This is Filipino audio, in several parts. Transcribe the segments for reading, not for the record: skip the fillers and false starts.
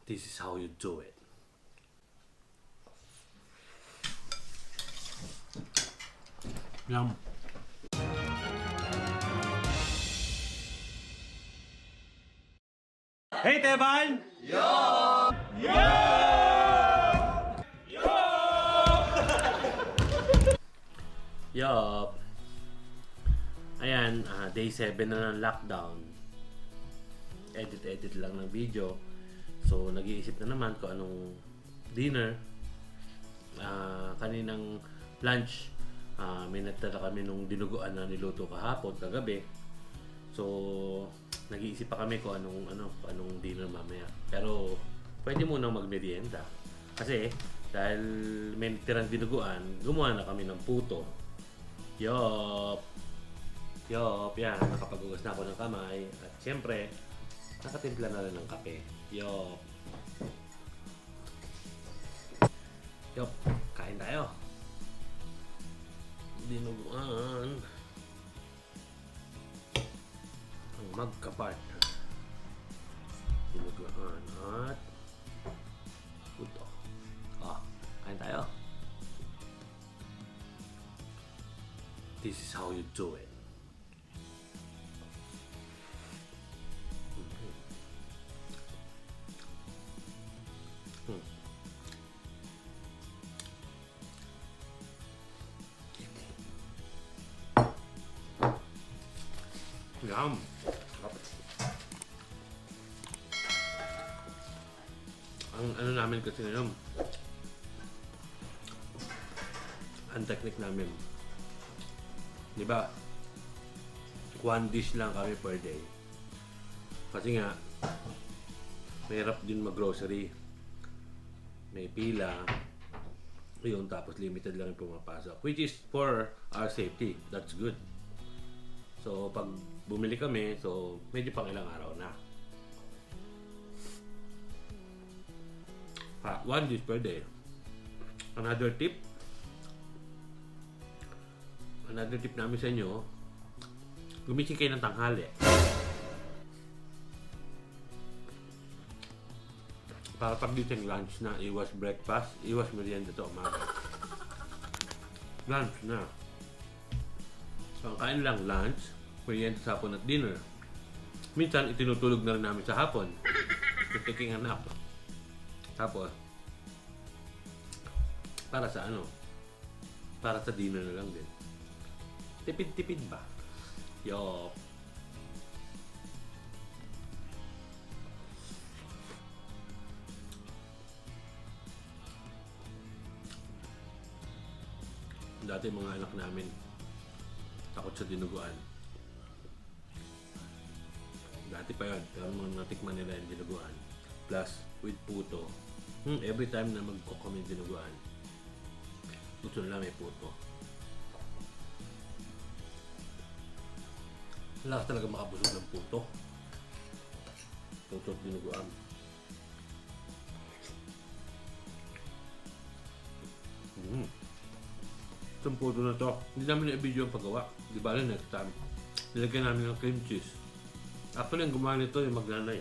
This is how you do it. Yum. Hey, Teban! Yo! Yo! Yo! Yeoooph! Ayan, day 7 na ng lockdown. Edit lang ng video. So, nag-iisip na naman kung anong dinner. Kaninang lunch, may natala kami nung dinuguan na niluto kagabi. So, nag-iisip pa kami kung anong dinner mamaya. Pero, pwede munang magmerienda. Kasi, dahil may tirang dinuguan, gumawa na kami ng puto. Yeoooph! Yeoooph! Yan, nakapag-ugas na ako ng kamay. At syempre, nakatimpla na rin ng kape. Yeoooph! Yeoooph! Kain tayo! Dinuguan! Ang magka-partner. Dinuguan at puto. Kain tayo! This is how you do it. Yum! Ang ano namin kasi ngayon, ang technique namin, di ba, 1 dish lang kami per day. Kasi nga, mahirap din mag-grocery. May pila. Yun, tapos limited lang yung pumapasok. Which is for our safety. That's good. So, pag bumili kami, so medyo pang ilang araw na. 1 dish per day. Another tip namin sa inyo, gumising kayo ng tanghali. Para pagdating lunch na, iwas breakfast, iwas merienda to umaga. Lunch na. So, ang kain lang lunch, merienda sa hapon at dinner. Minsan, itinutulog na rin namin sa hapon. Taking a nap. Tapos, para sa para sa dinner na lang din. Tipid-tipid ba? Yeoooph! Dati mga anak namin, takot sa dinuguan. Dati pa yun, pero mga natikman nila yung dinuguan. Plus, with puto. Every time na mag-cook kami dinuguan, gusto nila may puto. Lakas talaga makabusog ng puto. Puto at dinuguan. Itong puto na to, hindi namin na-video ang paggawa. Di ba rin next time, nilagyan namin ng cream cheese. Actually, ang gumawa nito yung magnanay.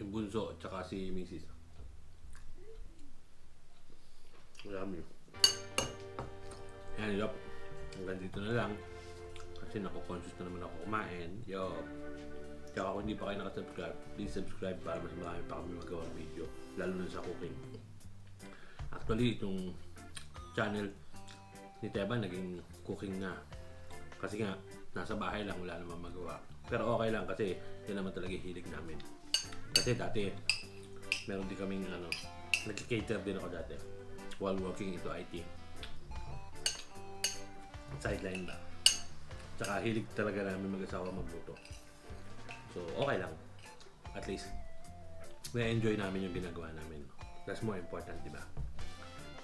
Yung bunso at saka si Mrs. Marami. Yan, Yeoooph. Hanggang dito na lang. Kasi naku-conscious na naman ako kumain. Yeoooph. Tsaka kung hindi pa kayo nakasubscribe, please subscribe para mas marami pa kami magawang video. Lalo na sa cooking. Actually, itong channel ni Teban naging cooking na. Kasi nga, nasa bahay lang, wala naman magawa. Pero okay lang kasi yun naman talaga hilig namin. Kasi dati, meron din kaming nag-cater din ako dati while working into IT. Sideline ba? Tsaka hilig talaga namin mag-asawa magluto. So, okay lang. At least, na-enjoy namin yung ginagawa namin. That's more important, di ba?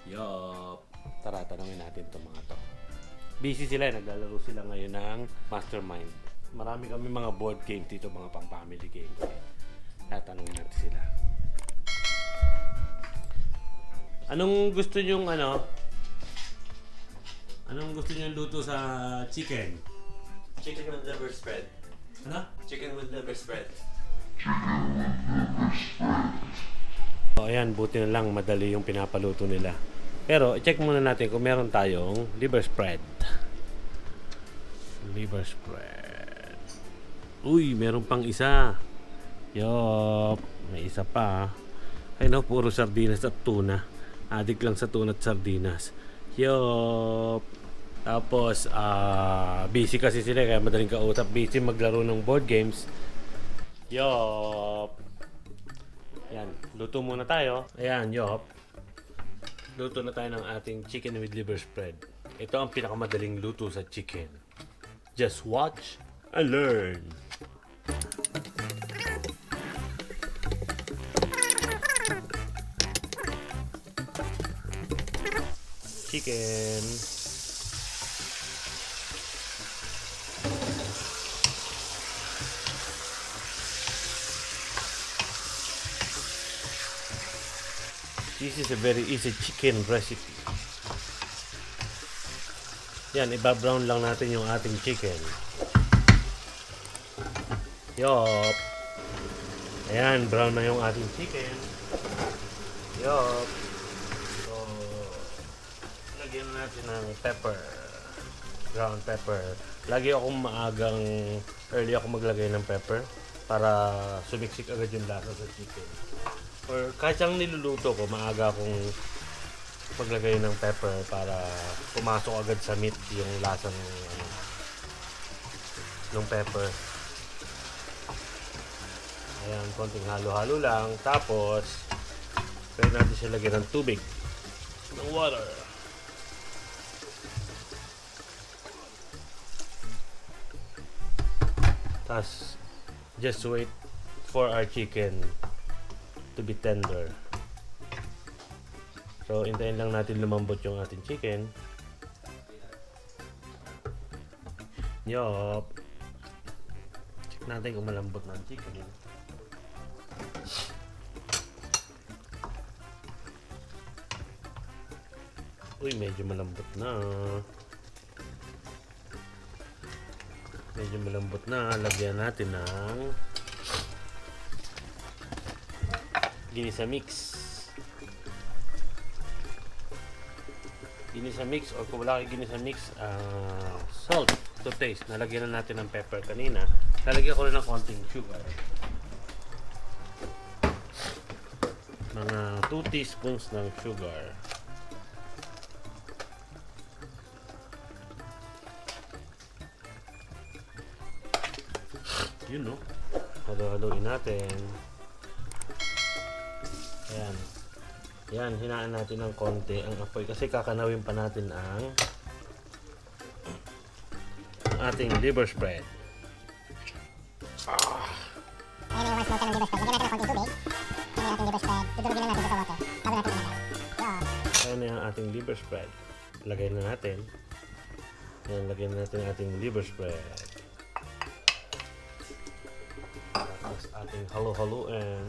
Yeoooph! Tara, tanongin natin itong mga to. Busy sila, naglalaro sila ngayon ng Mastermind. Marami kami mga board games dito, mga pang-family games. Kaya tanongin natin sila. Anong gusto nyong Anong gusto nyong luto sa chicken? Chicken with liver spread. Ano? Chicken with liver spread. So, ayan, buti na lang madali yung pinapaluto nila. Pero, i-check muna natin kung meron tayong liver spread. Liver spread. Uy, meron pang isa. Yeoooph. May isa pa. Ay no, puro sardinas at tuna. Adik lang sa tuna at sardinas. Yeoooph. Tapos, busy kasi sila kaya madaling kausap. Busy maglaro ng board games. Yeoooph. Yan, luto muna tayo. Ayan, Yeoooph. Luto na tayo ng ating chicken with liver spread. Ito ang pinakamadaling luto sa chicken. Just watch and learn. Chicken. This is a very easy chicken recipe. Yan, iba-brown lang natin yung ating chicken. Yeoooph. Ayan, brown na yung ating chicken. Yeoooph. So, lagyan natin ng pepper. Ground pepper. Lagi akong early ako maglagay ng pepper para sumiksik agad yung lasa sa chicken. Or kahit siyang niluluto ko, maaga akong maglagay ng pepper para pumasok agad sa meat yung lasa ng pepper. Ayan, konting halo-halo lang. Tapos, pwede natin siya lagyan ng tubig. Ng water. Tapos, just wait for our chicken to be tender. So, hintayin lang natin lumambot yung ating chicken. Yeoooph. Check natin kung malambot na ang chicken. Uy, medyo malambot na. Medyo malambot na. Lagyan natin ng ginisa mix. Ginisa mix or kung wala kayo ginisa mix, salt to taste. Nalagyan na natin ng pepper kanina. Lalagyan ko rin ng konting sugar. Mga 2 teaspoons ng sugar. Yun, no? Halo-haloin natin. Ayan. Yan, hinaan natin ng konti ang apoy kasi kakanawin pa natin ang ating liver spread. Ayan yung once mo ng liver spread. Lagyan natin ng konting tubig. Ayan yung ating liver spread. Dudurugin lang natin sa water. Bago natin ilagay. Ayan na yung ating liver spread. Lagay na natin. Ayan, lagyan na natin ang ating liver spread. Tapos ating halo-haloin.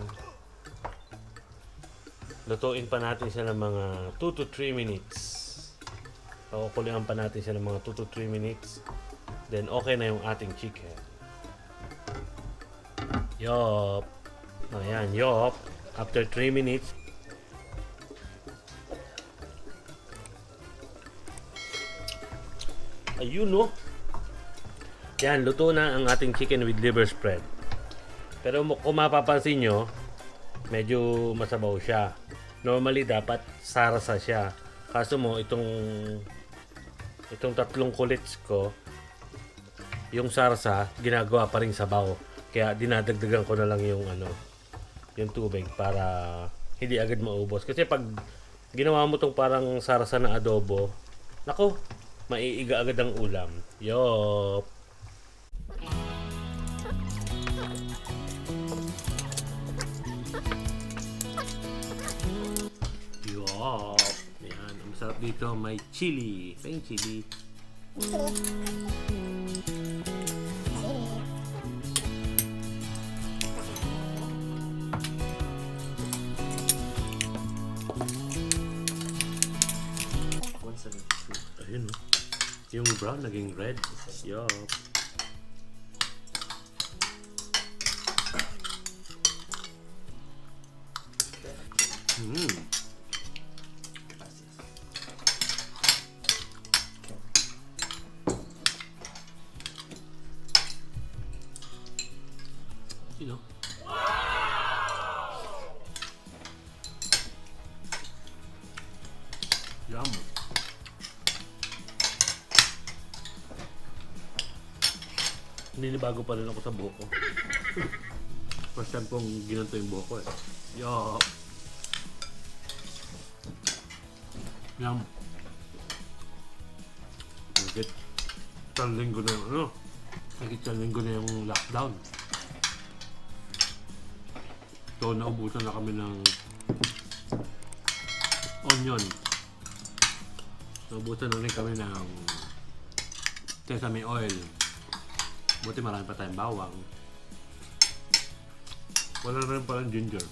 Lutuin pa natin siya ng mga 2 to 3 minutes. Pakukulian pa natin siya ng mga 2 to 3 minutes. Then okay na yung ating chicken. Yeoooph. Ayan, yeoooph. After 3 minutes. Ayun, no? Yan, luto na ang ating chicken with liver spread. Pero kung mapapansin nyo, medyo masabaw siya. Normally dapat sarasa siya. Kaso mo itong tatlong kulits ko, yung sarsa ginagawa pa ring sabaw. Kaya dinadagdagan ko na lang yung yung tubig para hindi agad maubos. Kasi pag ginawa mo tong parang sarsa na adobo, nako, maiiga agad ang ulam. Yeoooph. Yeoooph. Yan, ang masarap dito may chili. Peng chili. Ayun, yung brown naging red. Yeoooph. crispy, no? Yum. Ninibago pa rin ako sa buhok ko. First time kong ginanto yung buhok ko eh. Yeoooph. Yum. Higit isang linggo na yung ano. Higit isang linggo na yung lockdown. So naubusan na kami ng onion. Naubusan na rin kami ng sesame oil. Buti marami pa tayong bawang. Wala na rin palang ginger.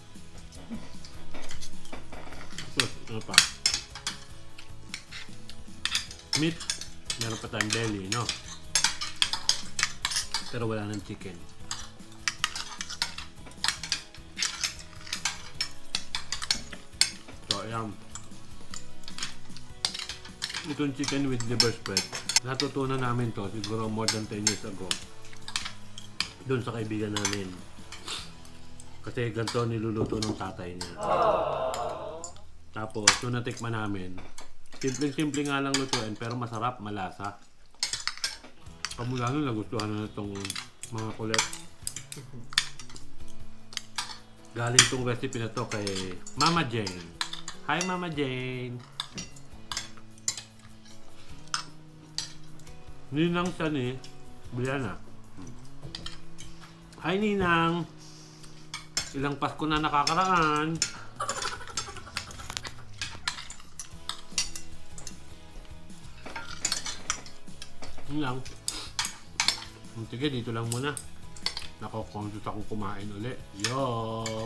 Tapos, ano pa? Meat. Meron pa tayong belly, no? Pero wala ng chicken. So, ayan. Itong chicken with liver spread. Natutunan namin to siguro more than 10 years ago. Doon sa kaibigan namin. Kasi ganito niluluto ng tatay niya. Tapos, nung natikman namin, simpleng-simple nga lang lutuin pero masarap, malasa. Kamula nun, nagustuhan na itong mga kulit. Galing tong recipe na to kay Mama Jane. Hi Mama Jane! Ninang siya ni Brianna. Hi Ninang! Ilang Pasko na nakakaraan. Yun lang. Sige, dito lang muna. Nako-conscious akong kumain uli. Yo!